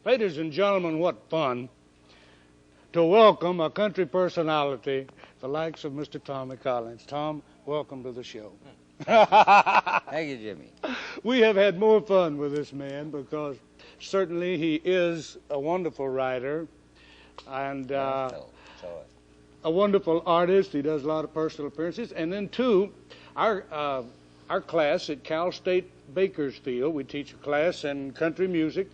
Ladies and gentlemen, what fun to welcome a country personality, the likes of Mr. Tommy Collins. Tom, welcome to the show. Thank you, Jimmy. We have had more fun with this man because certainly he is a wonderful writer and a wonderful artist. He does a lot of personal appearances. And then, too, our class at Cal State Bakersfield, we teach a class in country music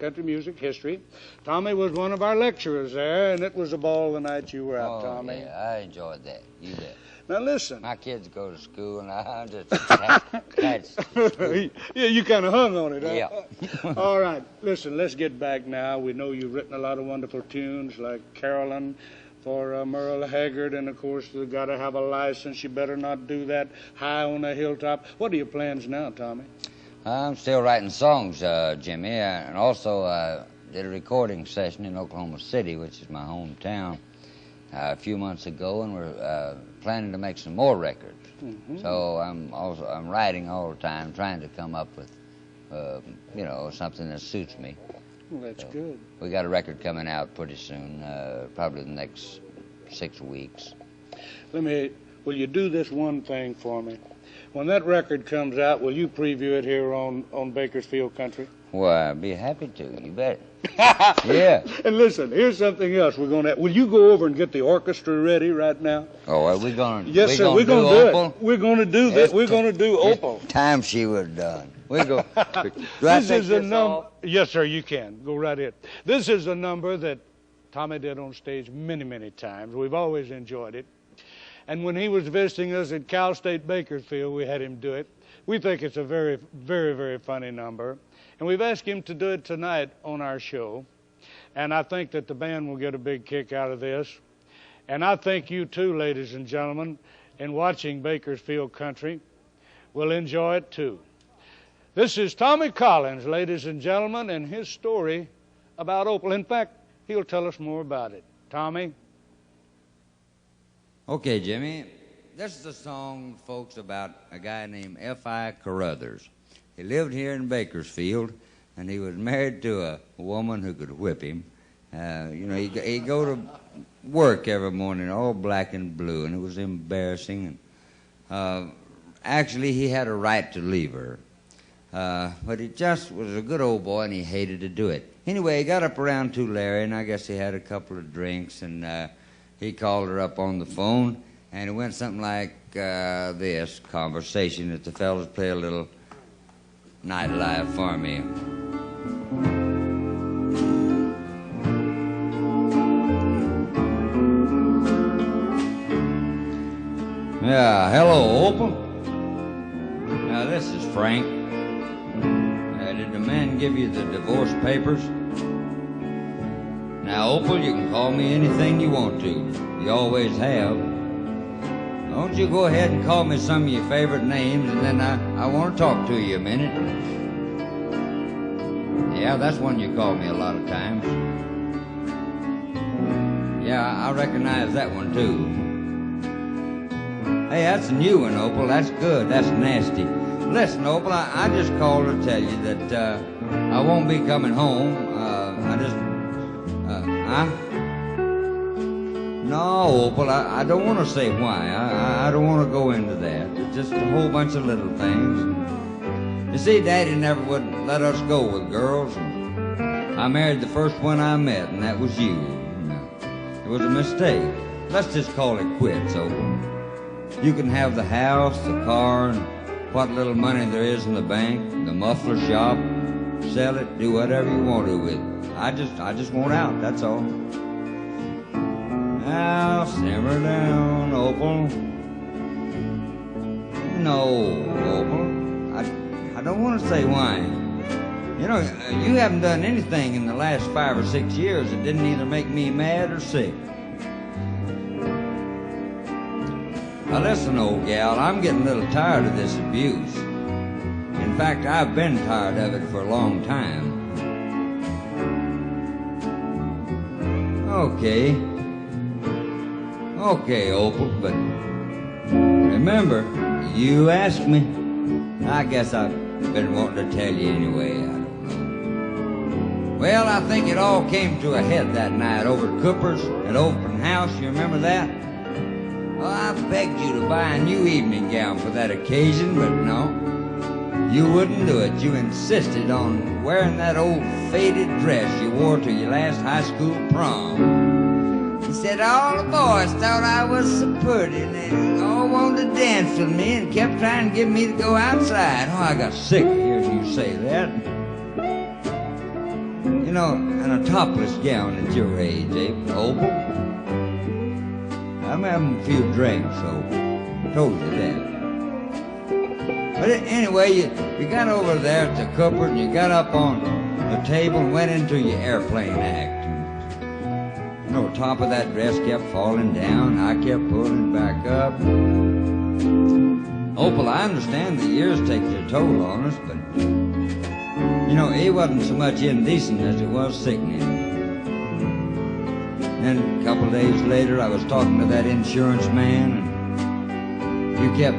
history. Tommy was one of our lecturers there, and it was a ball the night you were out, Tommy. Yeah, I enjoyed that. You bet. Now, listen. My kids go to school, and I just... Yeah, you kind of hung on it, huh? Yeah. All right. Listen, let's get back now. We know you've written a lot of wonderful tunes like Carolyn for Merle Haggard, and, of course, you got to have a license. You better not do that high on a hilltop. What are your plans now, Tommy? I'm still writing songs, Jimmy, and also did a recording session in Oklahoma City, which is my hometown, a few months ago, and we're planning to make some more records. Mm-hmm. So I'm writing all the time, trying to come up with, something that suits me. Well, that's good. We got a record coming out pretty soon, probably the next 6 weeks. Will you do this one thing for me? When that record comes out, will you preview it here on Bakersfield Country? Well, I'd be happy to. You bet. Yeah. And listen, here's something else. Will you go over and get the orchestra ready right now? Oh, are we going to? Yes, sir. We're going to do it. We're going to do this. We're going to do Opal. Time she was done. We go. This is a number. Yes, sir. You can go right in. This is a number that Tommy did on stage many, many times. We've always enjoyed it. And when he was visiting us at Cal State Bakersfield, we had him do it. We think it's a very, very, very funny number. And we've asked him to do it tonight on our show. And I think that the band will get a big kick out of this. And I think you too, ladies and gentlemen, in watching Bakersfield Country, will enjoy it too. This is Tommy Collins, ladies and gentlemen, and his story about Opal. In fact, he'll tell us more about it. Tommy? Okay, Jimmy. This is a song, folks, about a guy named F.I. Carruthers. He lived here in Bakersfield, and he was married to a woman who could whip him. He'd go to work every morning all black and blue, and it was embarrassing. And actually, he had a right to leave her. But he just was a good old boy, and he hated to do it. Anyway, he got up around 2 Larry, and I guess he had a couple of drinks, and he called her up on the phone, and it went something like this conversation that the fellas play a little nightlife for me. Yeah, hello, Opal. Now, this is Frank. Did the man give you the divorce papers? Now, Opal, you can call me anything you want to. You always have. Don't you go ahead and call me some of your favorite names, and then I want to talk to you a minute. Yeah, that's one you call me a lot of times. Yeah, I recognize that one, too. Hey, that's a new one, Opal. That's good. That's nasty. Listen, Opal, I just called to tell you that I won't be coming home. No, Opal, I don't want to say why. I don't want to go into that. It's just a whole bunch of little things. You see, Daddy never would let us go with girls. I married the first one I met, and that was you. It was a mistake. Let's just call it quits, Opal. You can have the house, the car, and what little money there is in the bank, the muffler shop. Sell it, do whatever you want to with it. I just want out, that's all. Now, simmer down, Opal. No, Opal. I don't want to say why. You know, you haven't done anything in the last 5 or 6 years that didn't either make me mad or sick. Now listen, old gal, I'm getting a little tired of this abuse. In fact, I've been tired of it for a long time. Okay, Opal, but remember, you asked me. I guess I've been wanting to tell you anyway, I don't know. Well, I think it all came to a head that night over at Cooper's at open house. You remember that? Well, I begged you to buy a new evening gown for that occasion, but no. You wouldn't do it. You insisted on wearing that old faded dress you wore to your last high school prom. He said all the boys thought I was so pretty, and they all wanted to dance with me and kept trying to get me to go outside. Oh, I got sick of hearing you say that. You know, and a topless gown at your age, Opal. I'm having a few drinks, so I told you that. But anyway, you got over there to Cooper and you got up on the table and went into your airplane act. You know, top of that dress kept falling down. I kept pulling it back up. Opal, I understand the years take their toll on us, but you know, it wasn't so much indecent as it was sickening. Then a couple of days later, I was talking to that insurance man, and you kept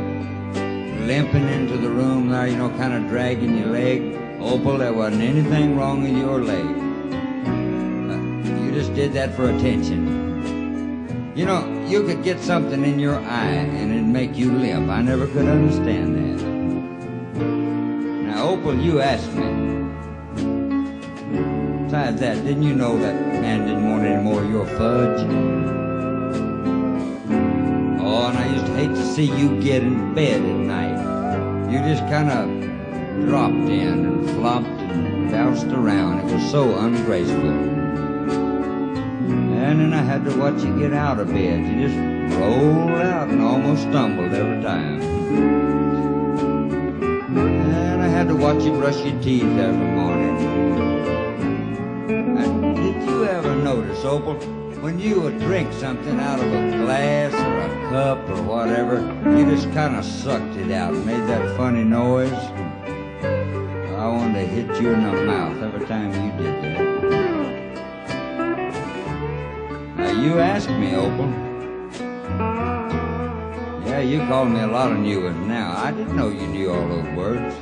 limping into the room there, you know, kind of dragging your leg. Opal, there wasn't anything wrong with your leg. You just did that for attention. You know, you could get something in your eye and it'd make you limp. I never could understand that. Now, Opal, you asked me. Besides that, didn't you know that man didn't want any more of your fudge? Oh, and I used to hate to see you get in bed at night. You just kind of dropped in and flopped and bounced around. It was so ungraceful. And then I had to watch you get out of bed. You just rolled out and almost stumbled every time. And I had to watch you brush your teeth every morning. And did you ever notice, Opal, when you would drink something out of a glass or a cup or whatever, you just kind of sucked it out and made that funny noise? I wanted to hit you in the mouth every time you did that. Now, you asked me, Opal. Yeah, you called me a lot of new ones now. I didn't know you knew all those words.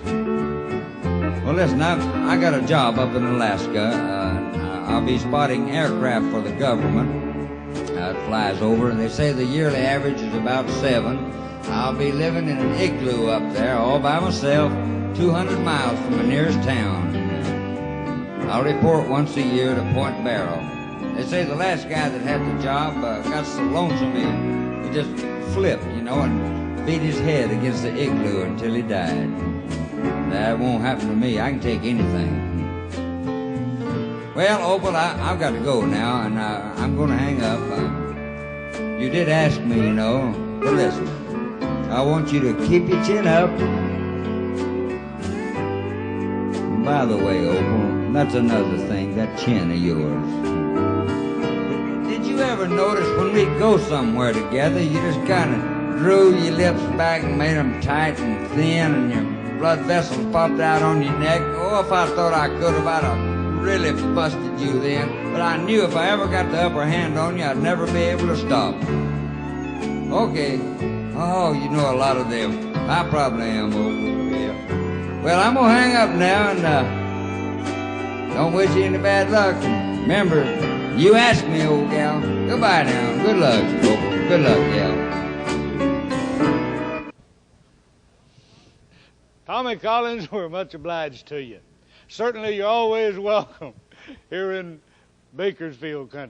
Well, listen, I got a job up in Alaska. I'll be spotting aircraft for the government. It flies over, and they say the yearly average is about 7. I'll be living in an igloo up there all by myself, 200 miles from the nearest town. I'll report once a year to Point Barrow. They say the last guy that had the job got so lonesome he just flipped, you know, and beat his head against the igloo until he died. That won't happen to me. I can take anything. Well, Opal, I've got to go now, and I'm going to hang up. You did ask me, you know, but listen, I want you to keep your chin up. And by the way, Opal, that's another thing, that chin of yours. Did you ever notice when we go somewhere together, you just kind of drew your lips back and made them tight and thin, and your blood vessels popped out on your neck? Oh, if I thought I could have, I'd have really busted you then, but I knew if I ever got the upper hand on you, I'd never be able to stop. Okay. Oh, you know a lot of them. I probably am, Opal. Yeah. Well, I'm gonna hang up now, and don't wish you any bad luck. Remember, you asked me, old gal. Goodbye now. Good luck, Opal. Good luck, gal. Tommy Collins, we're much obliged to you. Certainly, you're always welcome here in Bakersfield Country.